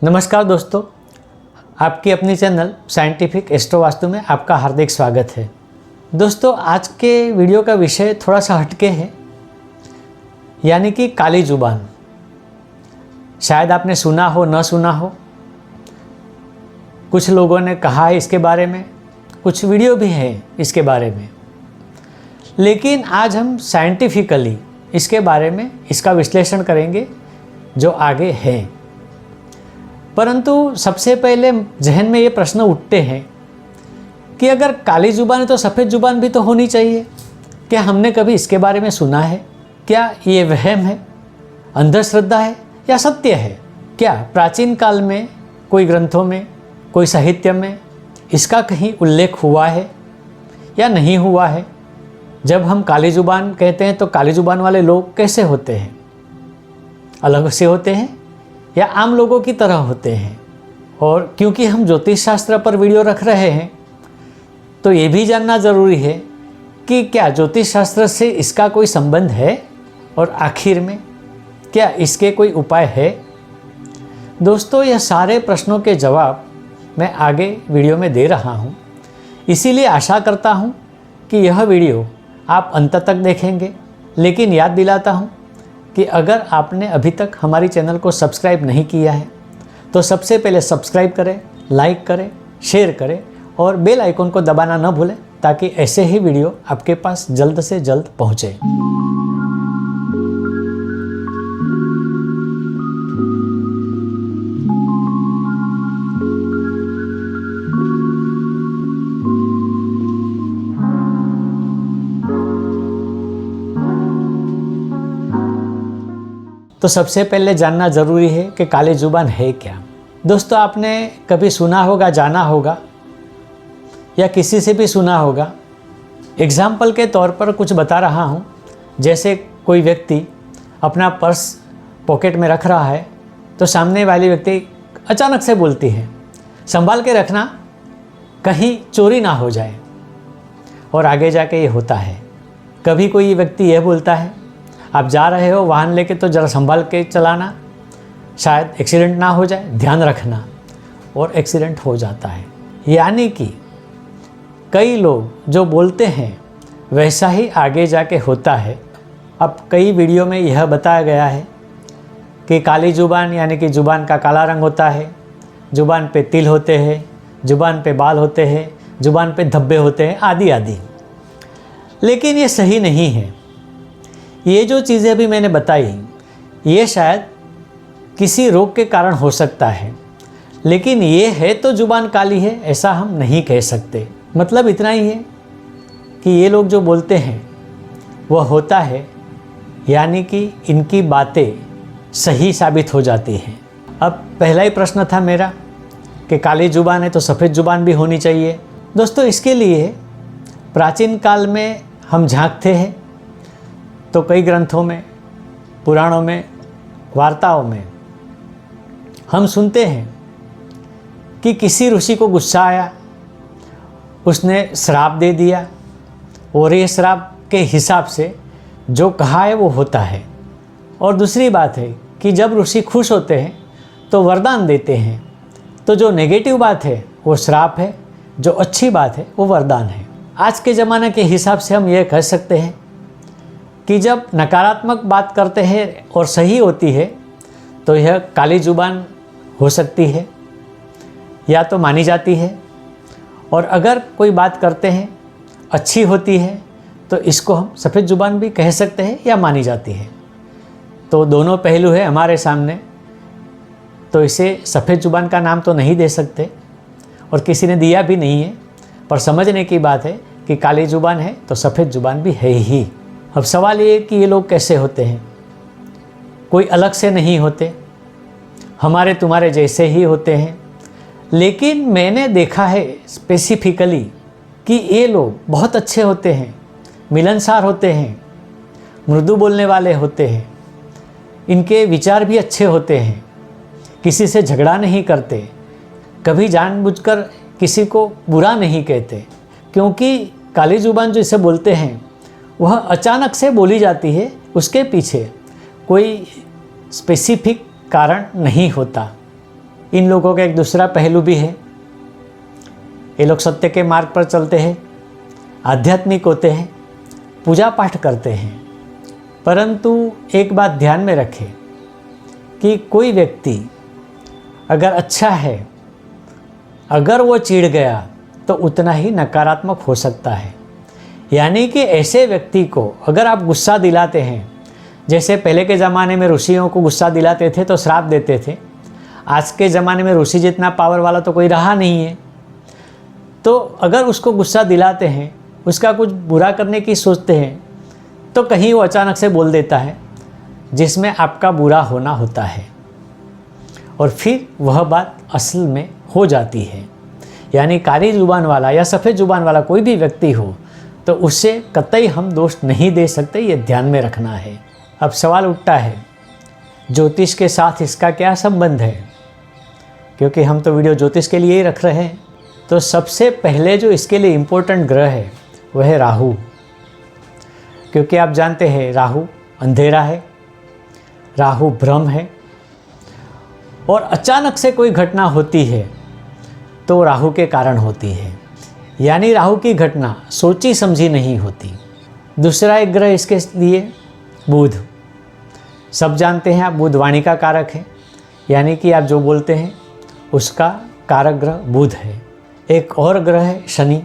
नमस्कार दोस्तों, आपकी अपनी चैनल साइंटिफिक एस्ट्रो वास्तु में आपका हार्दिक स्वागत है। दोस्तों, आज के वीडियो का विषय थोड़ा सा हटके है, यानी कि काली जुबान। शायद आपने सुना हो न सुना हो, कुछ लोगों ने कहा है इसके बारे में, कुछ वीडियो भी है इसके बारे में, लेकिन आज हम साइंटिफिकली इसके बारे में इसका विश्लेषण करेंगे जो आगे है। परंतु सबसे पहले जहन में ये प्रश्न उठते हैं कि अगर काली जुबान है तो सफ़ेद जुबान भी तो होनी चाहिए। क्या हमने कभी इसके बारे में सुना है? क्या ये वहम है, अंधश्रद्धा है या सत्य है? क्या प्राचीन काल में कोई ग्रंथों में, कोई साहित्य में इसका कहीं उल्लेख हुआ है या नहीं हुआ है? जब हम काली जुबान कहते हैं तो काली जुबान वाले लोग कैसे होते हैं? अलग से होते हैं या आम लोगों की तरह होते हैं? और क्योंकि हम ज्योतिष शास्त्र पर वीडियो रख रहे हैं तो ये भी जानना ज़रूरी है कि क्या ज्योतिष शास्त्र से इसका कोई संबंध है और आखिर में क्या इसके कोई उपाय है? दोस्तों, यह सारे प्रश्नों के जवाब मैं आगे वीडियो में दे रहा हूँ, इसीलिए आशा करता हूँ कि यह वीडियो आप अंत तक देखेंगे। लेकिन याद दिलाता हूँ कि अगर आपने अभी तक हमारी चैनल को सब्सक्राइब नहीं किया है तो सबसे पहले सब्सक्राइब करें, लाइक करें, शेयर करें और बेल आइकन को दबाना न भूलें ताकि ऐसे ही वीडियो आपके पास जल्द से जल्द पहुँचे। तो सबसे पहले जानना ज़रूरी है कि काली जुबान है क्या। दोस्तों, आपने कभी सुना होगा, जाना होगा या किसी से भी सुना होगा। एग्जाम्पल के तौर पर कुछ बता रहा हूँ। जैसे कोई व्यक्ति अपना पर्स पॉकेट में रख रहा है तो सामने वाली व्यक्ति अचानक से बोलती है, संभाल के रखना, कहीं चोरी ना हो जाए। और आगे जाके ये होता है। कभी कोई व्यक्ति यह बोलता है, आप जा रहे हो वाहन लेके तो ज़रा संभाल के चलाना, शायद एक्सीडेंट ना हो जाए, ध्यान रखना, और एक्सीडेंट हो जाता है। यानी कि कई लोग जो बोलते हैं वैसा ही आगे जाके होता है। अब कई वीडियो में यह बताया गया है कि काली जुबान यानी कि जुबान का काला रंग होता है, जुबान पे तिल होते हैं, जुबान पे बाल होते हैं, जुबान पे धब्बे होते हैं, आदि आदि। लेकिन ये सही नहीं है। ये जो चीज़ें अभी मैंने बताई ये शायद किसी रोग के कारण हो सकता है, लेकिन ये है तो जुबान काली है ऐसा हम नहीं कह सकते। मतलब इतना ही है कि ये लोग जो बोलते हैं वह होता है, यानी कि इनकी बातें सही साबित हो जाती हैं। अब पहला ही प्रश्न था मेरा कि काली जुबान है तो सफ़ेद जुबान भी होनी चाहिए। दोस्तों, इसके लिए प्राचीन काल में हम झांकते हैं तो कई ग्रंथों में, पुराणों में, वार्ताओं में हम सुनते हैं कि किसी ऋषि को गुस्सा आया, उसने श्राप दे दिया और ये श्राप के हिसाब से जो कहा है वो होता है। और दूसरी बात है कि जब ऋषि खुश होते हैं तो वरदान देते हैं। तो जो नेगेटिव बात है वो श्राप है, जो अच्छी बात है वो वरदान है। आज के ज़माने के हिसाब से हम ये कह सकते हैं कि जब नकारात्मक बात करते हैं और सही होती है तो यह काली जुबान हो सकती है या तो मानी जाती है, और अगर कोई बात करते हैं अच्छी होती है तो इसको हम सफ़ेद जुबान भी कह सकते हैं या मानी जाती है। तो दोनों पहलू है हमारे सामने, तो इसे सफ़ेद जुबान का नाम तो नहीं दे सकते और किसी ने दिया भी नहीं है, पर समझने की बात है कि काली जुबान है तो सफ़ेद जुबान भी है ही। अब सवाल ये कि ये लोग कैसे होते हैं? कोई अलग से नहीं होते, हमारे तुम्हारे जैसे ही होते हैं। लेकिन मैंने देखा है स्पेसिफिकली कि ये लोग बहुत अच्छे होते हैं, मिलनसार होते हैं, मृदु बोलने वाले होते हैं, इनके विचार भी अच्छे होते हैं, किसी से झगड़ा नहीं करते, कभी जानबूझकर किसी को बुरा नहीं कहते। क्योंकि काली जुबान जो इसे बोलते हैं वह अचानक से बोली जाती है, उसके पीछे कोई स्पेसिफिक कारण नहीं होता। इन लोगों का एक दूसरा पहलू भी है। ये लोग सत्य के मार्ग पर चलते हैं, आध्यात्मिक होते हैं, पूजा पाठ करते हैं। परंतु एक बात ध्यान में रखें कि कोई व्यक्ति अगर अच्छा है, अगर वो चिढ़ गया तो उतना ही नकारात्मक हो सकता है। यानी कि ऐसे व्यक्ति को अगर आप गुस्सा दिलाते हैं, जैसे पहले के ज़माने में ऋषियों को गुस्सा दिलाते थे तो श्राप देते थे, आज के ज़माने में ऋषि जितना पावर वाला तो कोई रहा नहीं है। तो अगर उसको गुस्सा दिलाते हैं, उसका कुछ बुरा करने की सोचते हैं, तो कहीं वो अचानक से बोल देता है जिसमें आपका बुरा होना होता है, और फिर वह बात असल में हो जाती है। यानी काली जुबान वाला या सफ़ेद जुबान वाला कोई भी व्यक्ति हो तो उससे कतई हम दोष नहीं दे सकते, ये ध्यान में रखना है। अब सवाल उठता है, ज्योतिष के साथ इसका क्या संबंध है? क्योंकि हम तो वीडियो ज्योतिष के लिए ही रख रहे हैं। तो सबसे पहले जो इसके लिए इम्पोर्टेंट ग्रह है वह है राहु। क्योंकि आप जानते हैं राहु अंधेरा है, राहु भ्रम है, और अचानक से कोई घटना होती है तो राहु के कारण होती है। यानी राहु की घटना सोची समझी नहीं होती। दूसरा एक ग्रह इसके लिए बुध। सब जानते हैं आप, बुध वाणी का कारक है, यानी कि आप जो बोलते हैं उसका कारक ग्रह बुध है। एक और ग्रह है शनि।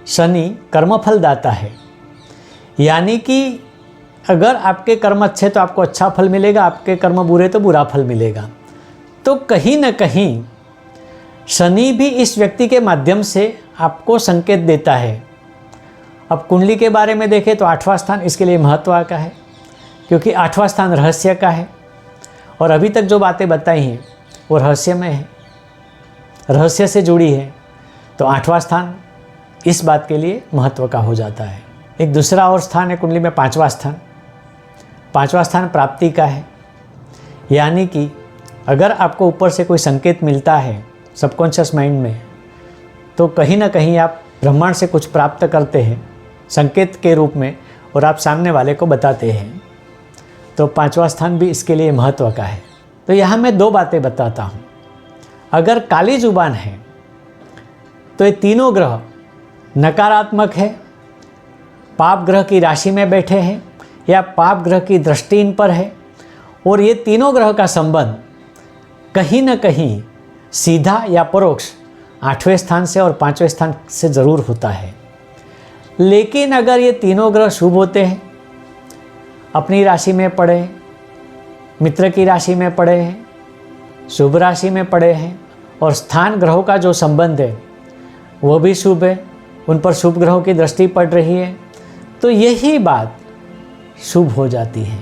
शनि कर्मफल दाता है, यानी कि अगर आपके कर्म अच्छे तो आपको अच्छा फल मिलेगा, आपके कर्म बुरे तो बुरा फल मिलेगा। तो कहीं न कहीं शनि भी इस व्यक्ति के माध्यम से आपको संकेत देता है। अब कुंडली के बारे में देखें तो 8वां स्थान इसके लिए महत्व का है, क्योंकि 8वां स्थान रहस्य का है, और अभी तक जो बातें बताई हैं वो रहस्यमय है, रहस्य से जुड़ी है। तो 8वां स्थान इस बात के लिए महत्व का हो जाता है। एक दूसरा और स्थान है कुंडली में 5वां स्थान। 5वां स्थान प्राप्ति का है, यानी कि अगर आपको ऊपर से कोई संकेत मिलता है सबकॉन्शियस माइंड में, तो कहीं ना कहीं आप ब्रह्मांड से कुछ प्राप्त करते हैं संकेत के रूप में, और आप सामने वाले को बताते हैं। तो 5वां स्थान भी इसके लिए महत्व का है। तो यहाँ मैं 2 बातें बताता हूँ। अगर काली जुबान है तो ये तीनों ग्रह नकारात्मक है, पाप ग्रह की राशि में बैठे हैं या पाप ग्रह की दृष्टि इन पर है, और ये तीनों ग्रह का संबंध कहीं न कहीं सीधा या परोक्ष 8वें स्थान से और 5वें स्थान से ज़रूर होता है। लेकिन अगर ये तीनों ग्रह शुभ होते हैं, अपनी राशि में पड़े हैं, मित्र की राशि में पड़े हैं, शुभ राशि में पड़े हैं, और स्थान ग्रहों का जो संबंध है वो भी शुभ है, उन पर शुभ ग्रहों की दृष्टि पड़ रही है, तो यही बात शुभ हो जाती है।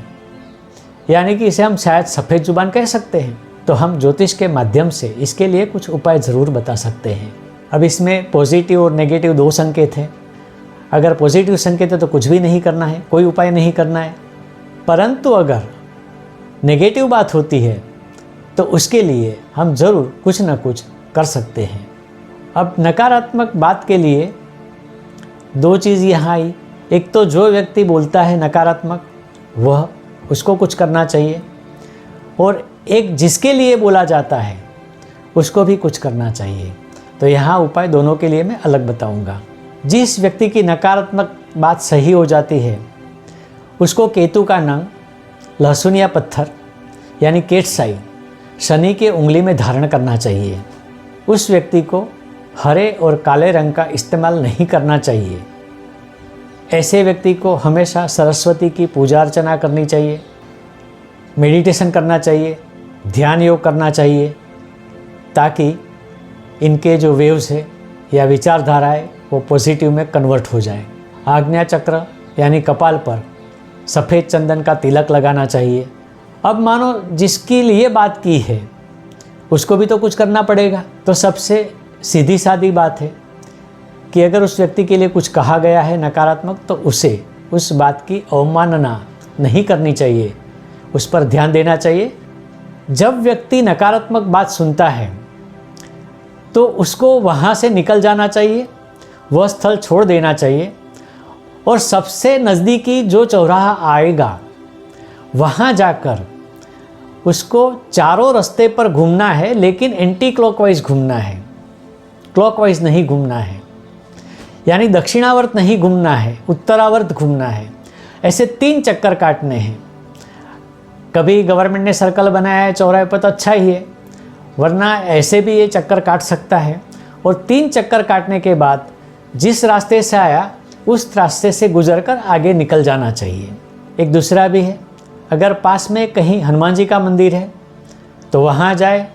यानी कि इसे हम शायद सफ़ेद जुबान कह सकते हैं। तो हम ज्योतिष के माध्यम से इसके लिए कुछ उपाय ज़रूर बता सकते हैं। अब इसमें पॉजिटिव और नेगेटिव 2 संकेत हैं। अगर पॉजिटिव संकेत है तो कुछ भी नहीं करना है, कोई उपाय नहीं करना है। परंतु अगर नेगेटिव बात होती है तो उसके लिए हम ज़रूर कुछ ना कुछ कर सकते हैं। अब नकारात्मक बात के लिए 2 चीज़ यहाँ आई। एक तो जो व्यक्ति बोलता है नकारात्मक, वह उसको कुछ करना चाहिए, और एक जिसके लिए बोला जाता है उसको भी कुछ करना चाहिए। तो यहाँ उपाय दोनों के लिए मैं अलग बताऊंगा। जिस व्यक्ति की नकारात्मक बात सही हो जाती है उसको केतु का नंग, लहसुन या पत्थर यानी केटसाई शनि के उंगली में धारण करना चाहिए। उस व्यक्ति को हरे और काले रंग का इस्तेमाल नहीं करना चाहिए। ऐसे व्यक्ति को हमेशा सरस्वती की पूजा अर्चना करनी चाहिए, मेडिटेशन करना चाहिए, ध्यान योग करना चाहिए, ताकि इनके जो वेव्स है या विचारधारा है वो पॉजिटिव में कन्वर्ट हो जाए। आज्ञा चक्र यानी कपाल पर सफ़ेद चंदन का तिलक लगाना चाहिए। अब मानो जिसके लिए बात की है उसको भी तो कुछ करना पड़ेगा। तो सबसे सीधी सादी बात है कि अगर उस व्यक्ति के लिए कुछ कहा गया है नकारात्मक तो उसे उस बात की अवमानना नहीं करनी चाहिए, उस पर ध्यान देना चाहिए। जब व्यक्ति नकारात्मक बात सुनता है तो उसको वहाँ से निकल जाना चाहिए, वह स्थल छोड़ देना चाहिए, और सबसे नज़दीकी जो चौराहा आएगा वहाँ जाकर उसको चारों रास्ते पर घूमना है, लेकिन एंटी क्लॉकवाइज घूमना है, क्लॉकवाइज नहीं घूमना है। यानी दक्षिणावर्त नहीं घूमना है, उत्तरावर्त घूमना है। ऐसे 3 चक्कर काटने हैं। कभी गवर्नमेंट ने सर्कल बनाया है चौराहे पर तो अच्छा ही है, वरना ऐसे भी ये चक्कर काट सकता है। और 3 चक्कर काटने के बाद जिस रास्ते से आया उस रास्ते से गुजरकर आगे निकल जाना चाहिए। एक दूसरा भी है, अगर पास में कहीं हनुमान जी का मंदिर है तो वहाँ जाए,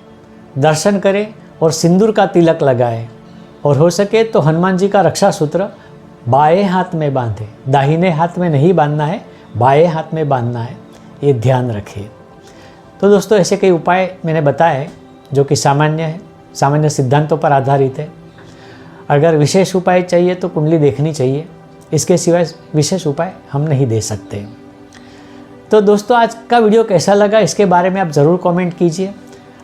दर्शन करें और सिंदूर का तिलक लगाए, और हो सके तो हनुमान जी का रक्षा सूत्र बाएं हाथ में बांधे, दाहिने हाथ में नहीं बांधना है, बाएं हाथ में बांधना है, ये ध्यान रखिए। तो दोस्तों ऐसे कई उपाय मैंने बताए जो कि सामान्य है, सामान्य सिद्धांतों पर आधारित है। अगर विशेष उपाय चाहिए तो कुंडली देखनी चाहिए, इसके सिवाय विशेष उपाय हम नहीं दे सकते। तो दोस्तों आज का वीडियो कैसा लगा इसके बारे में आप ज़रूर कमेंट कीजिए।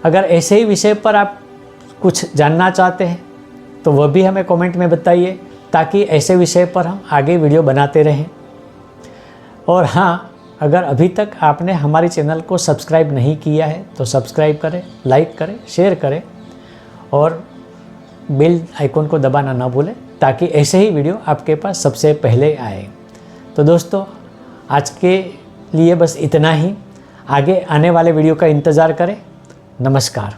अगर ऐसे ही विषय पर आप कुछ जानना चाहते हैं तो वह भी हमें कमेंट में बताइए, ताकि ऐसे विषय पर हम आगे वीडियो बनाते रहें। और हाँ, अगर अभी तक आपने हमारे चैनल को सब्सक्राइब नहीं किया है तो सब्सक्राइब करें, लाइक करें, शेयर करें और बेल आइकन को दबाना ना भूलें, ताकि ऐसे ही वीडियो आपके पास सबसे पहले आए। तो दोस्तों आज के लिए बस इतना ही। आगे आने वाले वीडियो का इंतज़ार करें। नमस्कार।